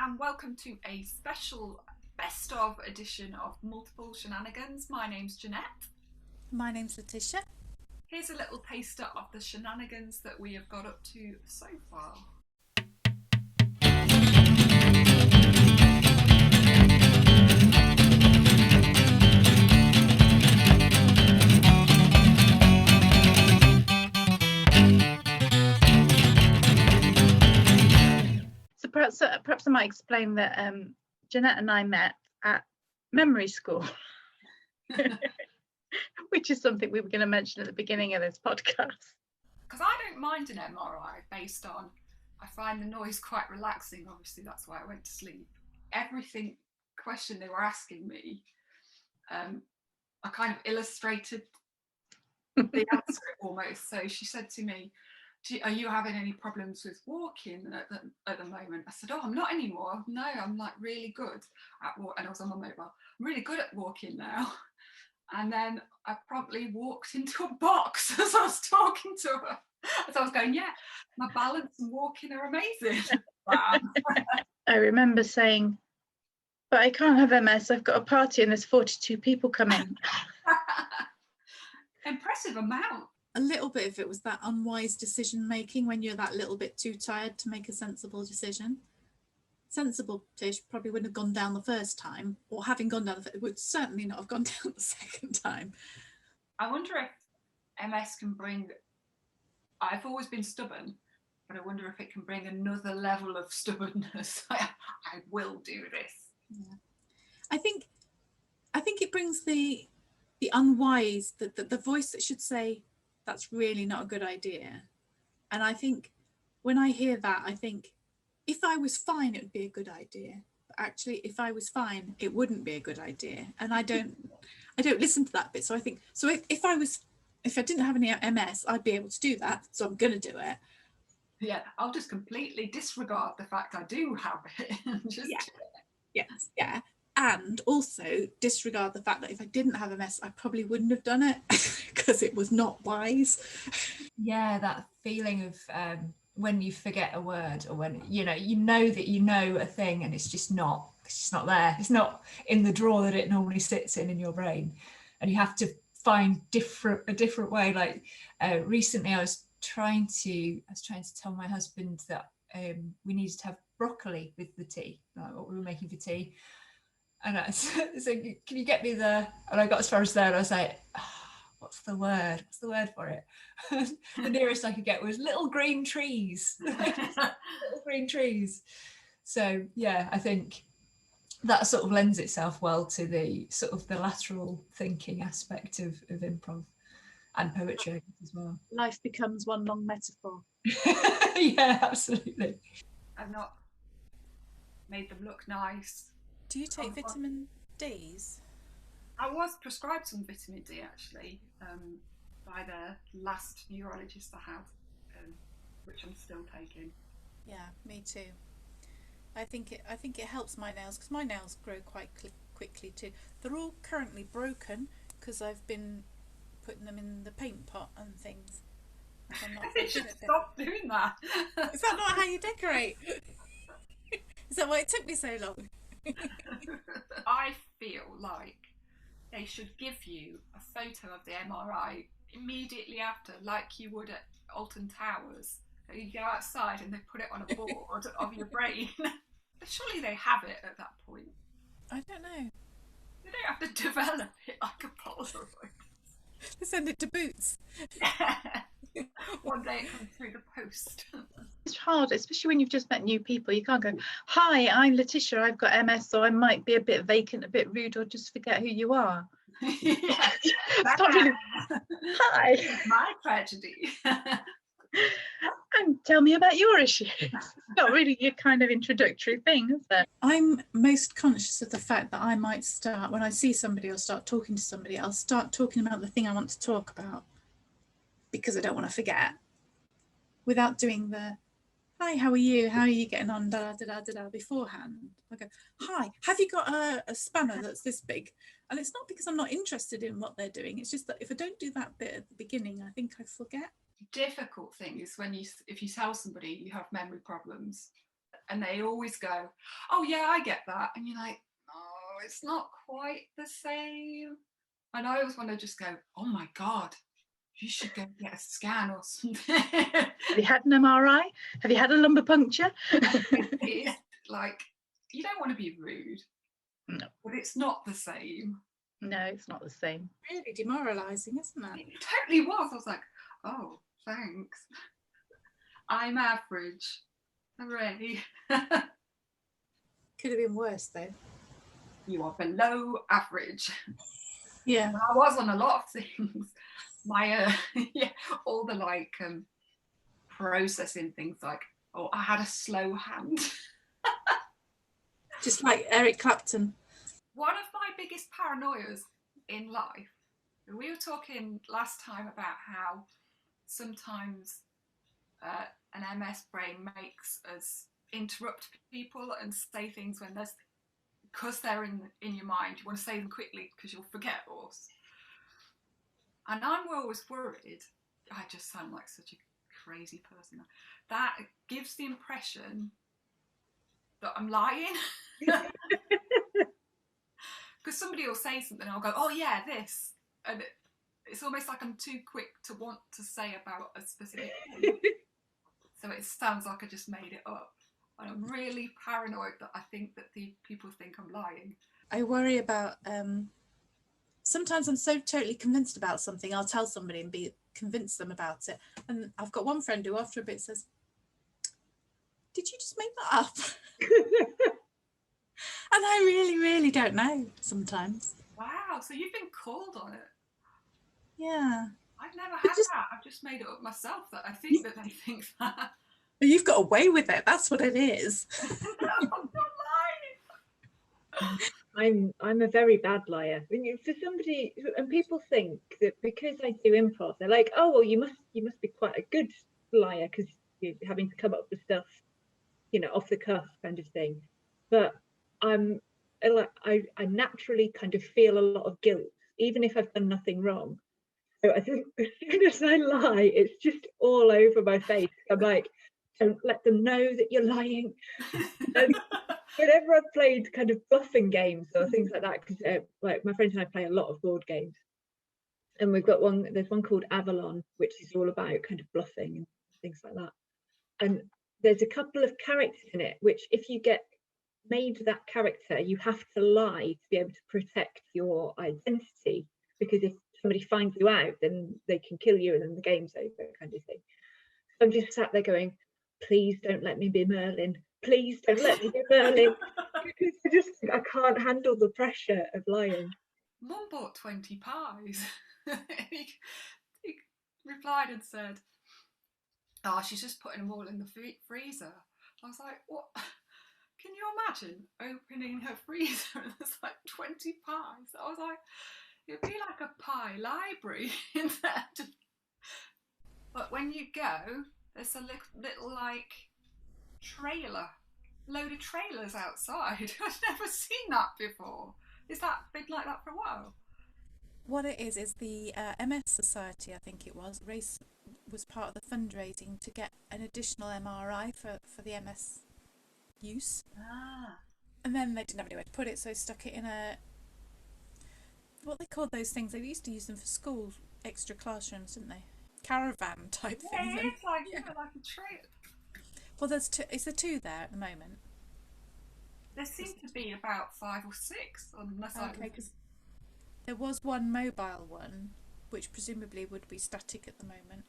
and welcome to a special best of edition of Multiple Shenanigans. My name's Jeanette. My name's Lytisha. Here's a little taster of the shenanigans that we have got up to so far. Perhaps I might explain that Jeanette and I met at memory school, which is something we were going to mention at the beginning of this podcast. Because I don't mind an MRI based on, I find the noise quite relaxing. Obviously, that's why I went to sleep. Everything question they were asking me, I kind of illustrated the answer almost. So she said to me, are you having any problems with walking at the moment? I said, I'm not anymore. No, I'm like really good at walking. And I was on my mobile. I'm really good at walking now. And then I promptly walked into a box as I was talking to her. As I was going, yeah, my balance and walking are amazing. Wow. I remember saying, but I can't have MS. I've got a party and there's 42 people coming. Impressive amount. A little bit of it was that unwise decision making when you're that little bit too tired to make a sensible decision. Sensible Tish probably wouldn't have gone down the first time, or having gone down it would certainly not have gone down the second time. I wonder if MS can bring, I've always been stubborn, but I wonder if it can bring another level of stubbornness. I will do this. Yeah. I think it brings the unwise, the voice that should say, that's really not a good idea. And I think when I hear that, I think if I was fine, it would be a good idea. But actually, if I was fine, it wouldn't be a good idea. And I don't listen to that bit. So I think, so if I didn't have any MS, I'd be able to do that. So I'm going to do it. Yeah, I'll just completely disregard the fact I do have it. Yes, yeah. And also disregard the fact that if I didn't have MS, I probably wouldn't have done it because it was not wise. Yeah, that feeling of when you forget a word, or when you know that you know a thing and it's just not there. It's not in the drawer that it normally sits in your brain, and you have to find a different way. Like recently, I was trying to tell my husband that we needed to have broccoli with the tea, like what we were making for tea. And I said, can you get me and I got as far as there and I was like, what's the word for it? The nearest I could get was little green trees. Little green trees. So yeah, I think that sort of lends itself well to the sort of the lateral thinking aspect of improv and poetry as well. Life becomes one long metaphor. Yeah, absolutely. I've not made them look nice. Do you take vitamin Ds? I was prescribed some vitamin D actually by the last neurologist I had, which I'm still taking. Yeah, me too. I think it helps my nails because my nails grow quite quickly too. They're all currently broken because I've been putting them in the paint pot and things. You should stop doing that. Is that not how you decorate? Is that why it took me so long? I feel like they should give you a photo of the MRI immediately after, like you would at Alton Towers. So you go outside and they put it on a board of your brain. Surely they have it at that point. I don't know. They don't have to develop it like a Polaroid. They send it to Boots. One day it comes through the post. It's hard, especially when you've just met new people. You can't go, hi, I'm Lytisha, I've got MS, so I might be a bit vacant, a bit rude, or just forget who you are. Yeah, it's not really, hi. My tragedy. And tell me about your issues. It's not really your kind of introductory thing, is it? I'm most conscious of the fact that I might start, when I see somebody or start talking to somebody, I'll start talking about the thing I want to talk about because I don't want to forget, without doing the, hi, how are you? How are you getting on? Da, da, da, da, da, beforehand. I go, hi, have you got a spanner that's this big? And it's not because I'm not interested in what they're doing. It's just that if I don't do that bit at the beginning, I think I forget. Difficult thing is if you tell somebody you have memory problems, And they always go, oh yeah, I get that. And you're like, oh, it's not quite the same. And I always want to just go, oh my God, you should go get a scan or something. Have you had an MRI? Have you had a lumbar puncture? It's like, you don't want to be rude. No. But it's not the same. No, it's not the same. Really demoralising, isn't it? It totally was. I was like, oh, thanks. I'm average. Hooray. Could have been worse though. You are below average. Yeah. I was on a lot of things. My all the like processing things, like, oh, I had a slow hand. Just like Eric Clapton. One of my biggest paranoias in life, we were talking last time about how sometimes an MS brain makes us interrupt people and say things when there's, because they're in your mind, you want to say them quickly because you'll forget us. And I'm always worried, I just sound like such a crazy person, that gives the impression that I'm lying. Because somebody will say something and I'll go, oh yeah, this. And it's almost like I'm too quick to want to say about a specific thing. So it sounds like I just made it up. And I'm really paranoid that I think that the people think I'm lying. I worry about, sometimes I'm so totally convinced about something, I'll tell somebody and convince them about it. And I've got one friend who after a bit says, did you just make that up? And I really, really don't know sometimes. Wow, so you've been called on it. Yeah. I've never had that. I've just made it up myself that I think that they think that. You've got away with it. That's what it is. No, I'm not lying. I'm a very bad liar. For somebody, and people think that because I do improv, they're like, oh well, you must be quite a good liar because you're having to come up with stuff, off the cuff kind of thing. But I naturally kind of feel a lot of guilt, even if I've done nothing wrong. So I think as soon as I lie, it's just all over my face. I'm like, don't let them know that you're lying. And whenever I've played kind of bluffing games or things like that, because like my friends and I play a lot of board games, and there's one called Avalon, which is all about kind of bluffing and things like that. And there's a couple of characters in it, which if you get made that character, you have to lie to be able to protect your identity, because if somebody finds you out, then they can kill you and then the game's over, kind of thing. So I'm just sat there going, please don't let me be Merlin. Please don't let me be Merlin. Because I can't handle the pressure of lying. Mum bought 20 pies. he replied and said, oh, she's just putting them all in the freezer. I was like, what? Can you imagine opening her freezer and there's like 20 pies? I was like, it'd be like a pie library in there. But when you go, there's a little like trailer, load of trailers outside. I've never seen that before. Is that been like that for a while? What it is the MS Society, I think it was part of the fundraising to get an additional MRI for the MS use. And then they didn't have anywhere to put it, so stuck it in what they called those things. They used to use them for school extra classrooms, didn't they? Caravan type things. It's like, like a trailer. Well, is there two there at the moment? There seem to be about 5 or 6, unless because there was one mobile one, which presumably would be static at the moment.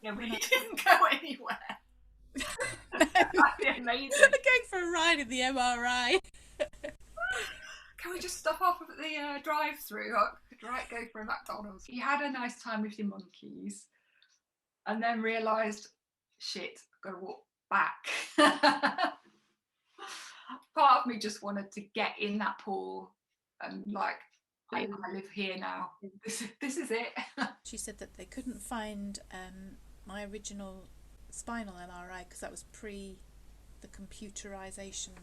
Yeah, we didn't go anywhere. That'd be amazing. We're going for a ride in the MRI. Can we just stop off at the drive-through? Right, go for a McDonald's. You had a nice time with your monkeys, and then realised, shit, I've got to walk back. Part of me just wanted to get in that pool and like, I live here now. This is it. She said that they couldn't find my original spinal MRI because that was pre the computerization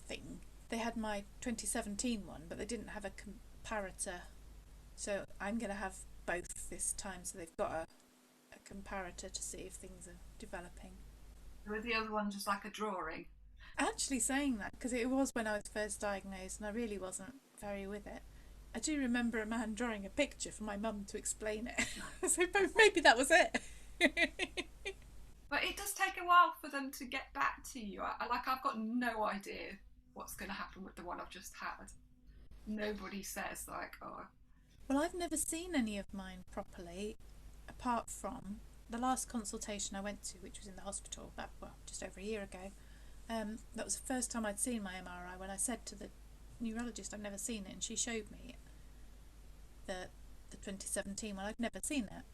thing. They had my 2017 one, but they didn't have a comparator. So I'm going to have both this time. So they've got a comparator to see if things are developing. Or the other one just like a drawing? Actually saying that, because it was when I was first diagnosed and I really wasn't very with it. I do remember a man drawing a picture for my mum to explain it. So maybe that was it. But it does take a while for them to get back to you. I've got no idea what's going to happen with the one I've just had. Nobody says like, oh. Well, I've never seen any of mine properly, apart from the last consultation I went to, which was in the hospital back, just over a year ago. That was the first time I'd seen my MRI, when I said to the neurologist I've never seen it, and she showed me the 2017 one. I'd never seen it.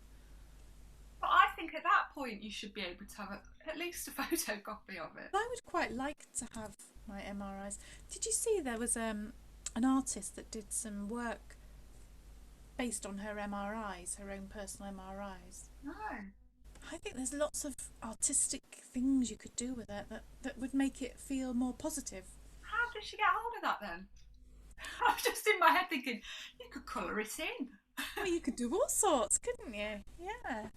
But I think at that point you should be able to have at least a photocopy of it. I would quite like to have my MRIs. Did you see there was an artist that did some work based on her MRIs, her own personal MRIs? No. I think there's lots of artistic things you could do with it that would make it feel more positive. How did she get hold of that then? I was just in my head thinking, you could colour it in. Well, you could do all sorts, couldn't you? Yeah.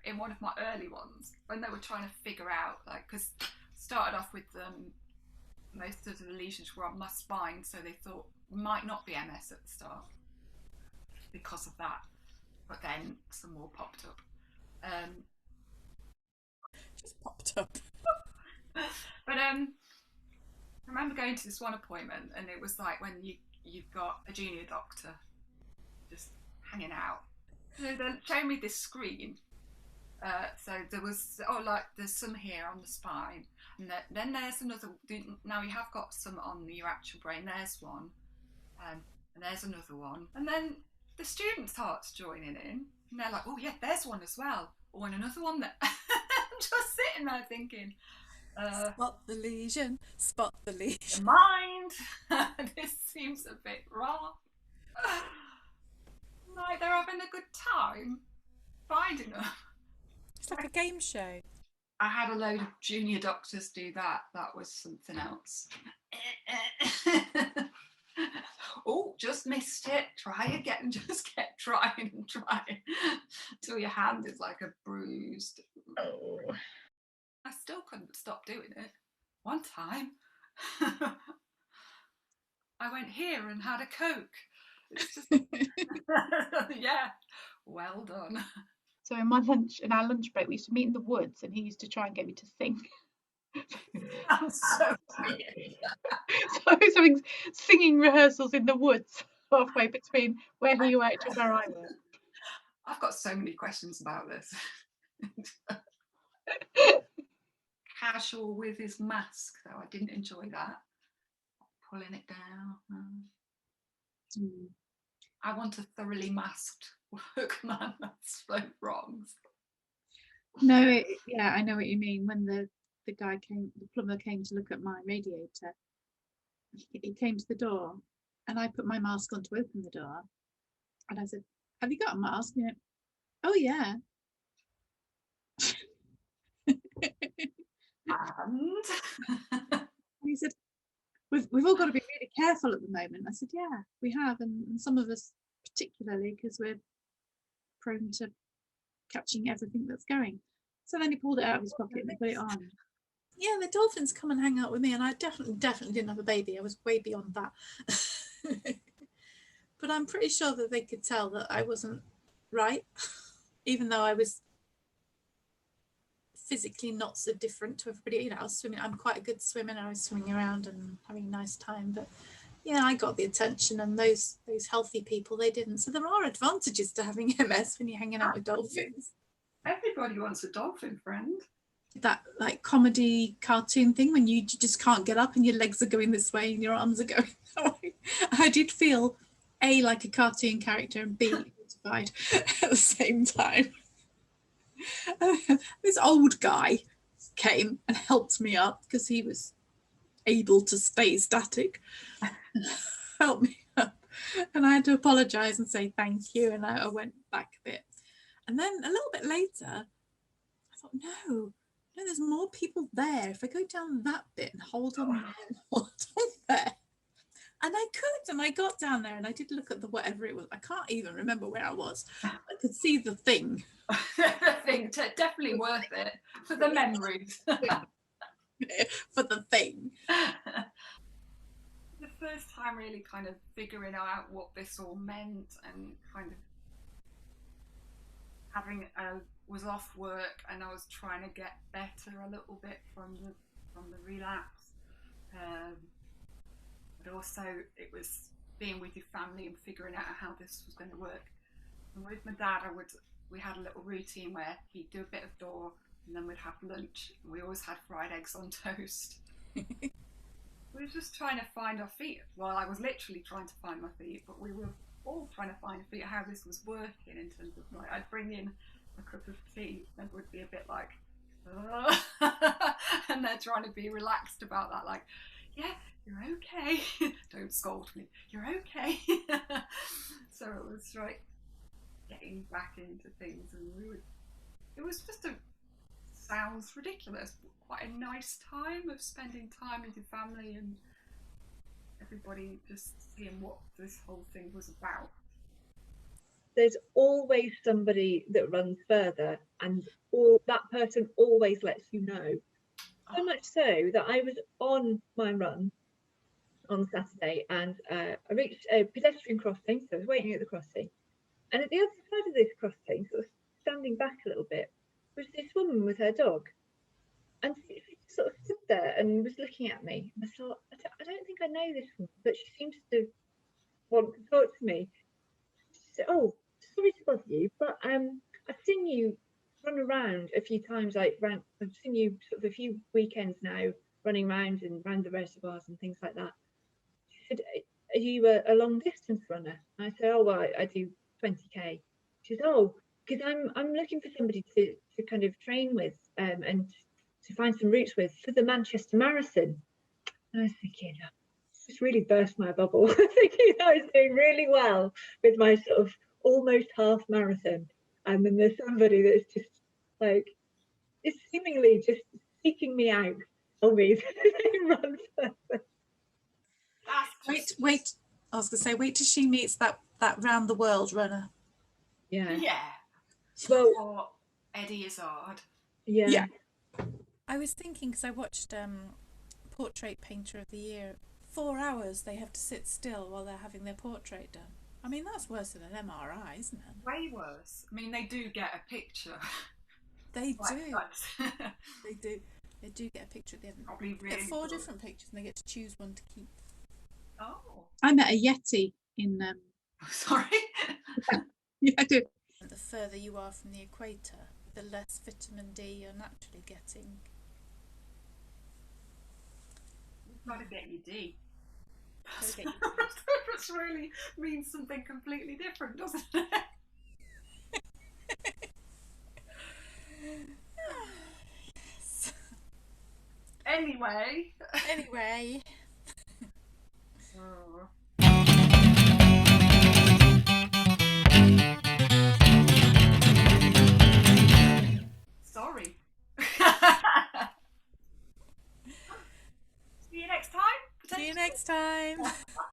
In one of my early ones, when they were trying to figure out, like, because started off with most of the lesions were on my spine, so they thought might not be MS at the start because of that. But then some more popped up. Just popped up. But I remember going to this one appointment, and it was like when you've got a junior doctor just hanging out. So they're showing me this screen. So there was, there's some here on the spine, and then there's another. Now you have got some on your actual brain. There's one, and there's another one, and then the student starts joining in, and they're like, "Oh yeah, there's one as well." Oh, and another one that. I'm just sitting there thinking, spot the lesion, spot the lesion. Mind, this seems a bit wrong. Like they're having a good time finding them. It's like a game show. I had a load of junior doctors do that. That was something else. Oh, just missed it. Try again. Just kept trying and trying till your hand is like a bruised. Oh. I still couldn't stop doing it. One time, I went here and had a Coke. It's just, yeah, well done. So in our lunch break, we used to meet in the woods, and he used to try and get me to sing. That's so weird. So I was having singing rehearsals in the woods, halfway between where he worked and where I worked. I've got so many questions about this. Casual with his mask, though. I didn't enjoy that. Pulling it down. I want a thoroughly masked workman. That's so wrong. No, yeah, I know what you mean. When the plumber came to look at my radiator, he came to the door, and I put my mask on to open the door, and I said, "Have you got a mask?" And he went, "Oh yeah." And he said, we've all got to be really careful at the moment. I said, "Yeah, we have, and some of us particularly, because we're prone to catching everything that's going." So then he pulled it out of his pocket and put it on. Yeah, the dolphins come and hang out with me, and I definitely didn't have a baby. I was way beyond that. But I'm pretty sure that they could tell that I wasn't right, even though I was physically not so different to everybody. I was swimming. I'm quite a good swimmer. I was swimming around and having a nice time. But yeah, I got the attention, and those healthy people, they didn't. So there are advantages to having MS when you're hanging out with dolphins. everybody wants a dolphin friend. That like comedy cartoon thing when you just can't get up and your legs are going this way and your arms are going that way. I did feel A, like a cartoon character, and B, mortified at the same time. This old guy came and helped me up because he was able to stay static. Helped me up, and I had to apologise and say thank you, and I went back a bit. And then a little bit later, I thought, no, there's more people there. If I go down that bit and hold on there, and I I could, and I got down there and I did look at the whatever it was. I can't even remember where I was. I could see the thing. The thing, definitely worth it for the memories. For the thing. The first time really kind of figuring out what this all meant, and kind of having was off work and I was trying to get better a little bit from the relapse, but also it was being with your family and figuring out how this was going to work. And with my dad, we had a little routine where he'd do a bit of door and then we'd have lunch. We always had fried eggs on toast. We were just trying to find our feet. Well, I was literally trying to find my feet, but we were all trying to find feet, how this was working in terms of, like, I'd bring in a cup of tea and would be a bit like, and they're trying to be relaxed about that, like, yeah, you're okay. Don't scold me. You're okay. So it was like getting back into things, and it was just sounds ridiculous, but quite a nice time of spending time with your family and everybody, just seeing what this whole thing was about. There's always somebody that runs further, and that person always lets you know. So much so that I was on my run on Saturday, and I reached a pedestrian crossing, so I was waiting at the crossing, and at the other side of this crossing, sort of standing back a little bit, was this woman with her dog, and she sort of stood there and was looking at me. I thought, I don't think I know this woman, but she seems to want to talk to me. She said, "Oh, sorry to bother you, but I've seen you run around a few times, like I've seen you sort of a few weekends now running around and around the reservoirs and things like that." She said, "Are you a long distance runner?" And I said, "Oh, well, I do 20k." She said, "Oh, because I'm looking for somebody to kind of train with and to find some routes with for the Manchester Marathon." And I was thinking, oh, this really burst my bubble. Thinking I was doing really well with my sort of almost half marathon, and then there's somebody that's just like, is seemingly just seeking me out, tell me to run further. Wait. I was gonna say, wait till she meets that round the world runner. Yeah. Well, or Eddie Izzard. Yeah. I was thinking, because I watched Portrait Painter of the Year. 4 hours they have to sit still while they're having their portrait done. I mean, that's worse than an MRI, isn't it? Way worse. I mean, they do get a picture. They Like do. that. They do. They do get a picture at the end. Probably They get really 4 good. different pictures, and they get to choose one to keep. Oh. I met a Yeti in. Sorry. Yeah, I do. The further you are from the equator, the less vitamin D you're naturally getting. You've got to get your D. Gotta get your D. This really means something completely different, doesn't it? Yes. Anyway.